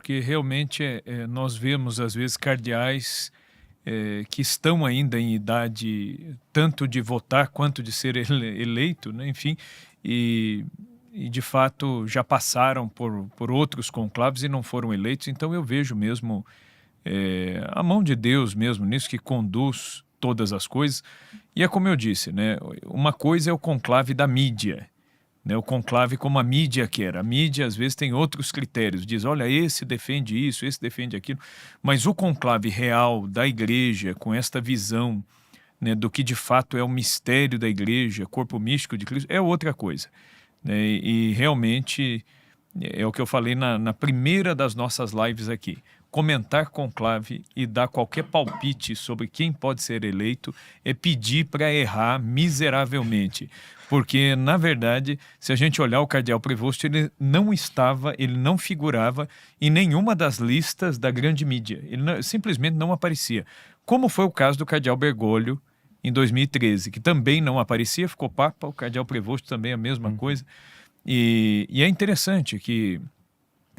porque realmente nós vemos, às vezes, cardeais que estão ainda em idade tanto de votar quanto de ser eleito, né? Enfim, e, e de fato já passaram por outros conclaves e não foram eleitos, então eu vejo mesmo a mão de Deus mesmo nisso que conduz todas as coisas. E é como eu disse, né? Uma coisa é o conclave da mídia, né, o conclave como a mídia quer. A mídia às vezes tem outros critérios, diz, olha, esse defende isso, esse defende aquilo, mas o conclave real da igreja, com esta visão, né, do que de fato é o mistério da igreja, corpo místico de Cristo, é outra coisa, né, e realmente é o que eu falei na primeira das nossas lives aqui. Comentar conclave e dar qualquer palpite sobre quem pode ser eleito é pedir para errar miseravelmente. Porque, na verdade, se a gente olhar o cardeal Prevost, ele não figurava em nenhuma das listas da grande mídia. Ele simplesmente não aparecia. Como foi o caso do cardeal Bergoglio em 2013, que também não aparecia, ficou papa, o cardeal Prevost também a mesma coisa. E é interessante que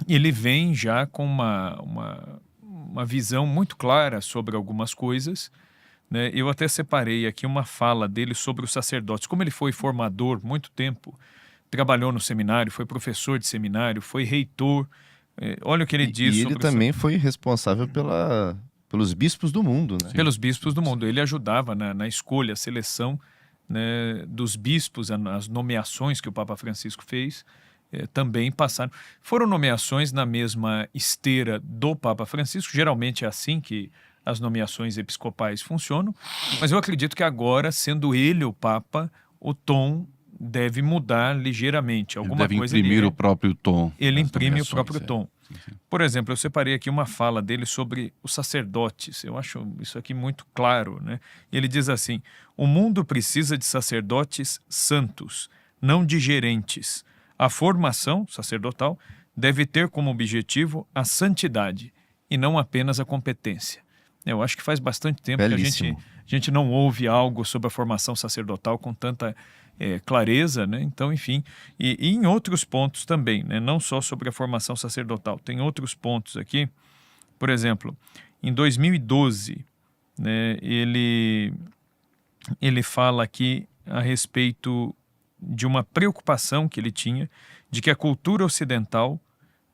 ele vem já com uma visão muito clara sobre algumas coisas, né? Eu até separei aqui uma fala dele sobre os sacerdotes. Como ele foi formador muito tempo, trabalhou no seminário, foi professor de seminário, foi reitor. Olha o que ele diz E sobre ele também foi responsável pelos bispos do mundo, né? pelos bispos do mundo. Ele ajudava na escolha, a seleção, né, dos bispos, as nomeações que o Papa Francisco fez. Também passaram. Foram nomeações na mesma esteira do Papa Francisco, geralmente é assim que as nomeações episcopais funcionam, mas eu acredito que agora, sendo ele o Papa, o tom deve mudar ligeiramente. Ele deve imprimir o próprio tom. Ele imprime o próprio tom. Por exemplo, eu separei aqui uma fala dele sobre os sacerdotes. Eu acho isso aqui muito claro, né? Ele diz assim: o mundo precisa de sacerdotes santos, não de gerentes. A formação sacerdotal deve ter como objetivo a santidade e não apenas a competência. Eu acho que faz bastante tempo Belíssimo. que a gente não ouve algo sobre a formação sacerdotal com tanta clareza, né? Então, enfim, e em outros pontos também, né? Não só sobre a formação sacerdotal, tem outros pontos aqui. Por exemplo, em 2012, né, ele fala aqui a respeito de uma preocupação que ele tinha de que a cultura ocidental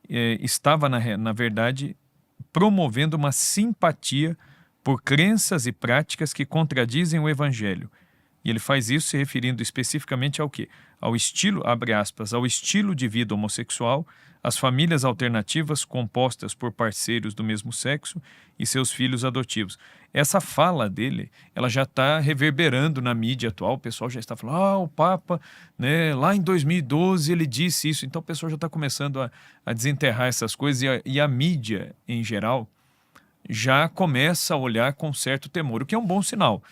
estava, na verdade, promovendo uma simpatia por crenças e práticas que contradizem o evangelho. E ele faz isso se referindo especificamente ao quê? Ao estilo, abre aspas, ao estilo de vida homossexual, às famílias alternativas compostas por parceiros do mesmo sexo e seus filhos adotivos. Essa fala dele, ela já está reverberando na mídia atual, o pessoal já está falando, o Papa, né, lá em 2012 ele disse isso, então o pessoal já está começando a desenterrar essas coisas e a mídia, em geral, já começa a olhar com certo temor, o que é um bom sinal,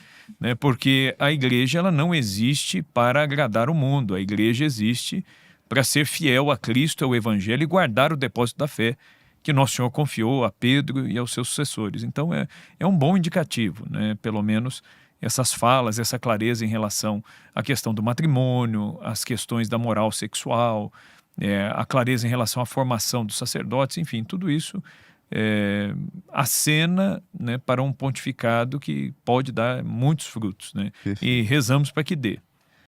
né? Porque a igreja ela não existe para agradar o mundo, a igreja existe para ser fiel a Cristo, ao Evangelho e guardar o depósito da fé que Nosso Senhor confiou a Pedro e aos seus sucessores. Então é um bom indicativo, né? Pelo menos essas falas, essa clareza em relação à questão do matrimônio, as questões da moral sexual, a clareza em relação à formação dos sacerdotes, enfim, tudo isso acena, né, para um pontificado que pode dar muitos frutos, né? E rezamos para que dê.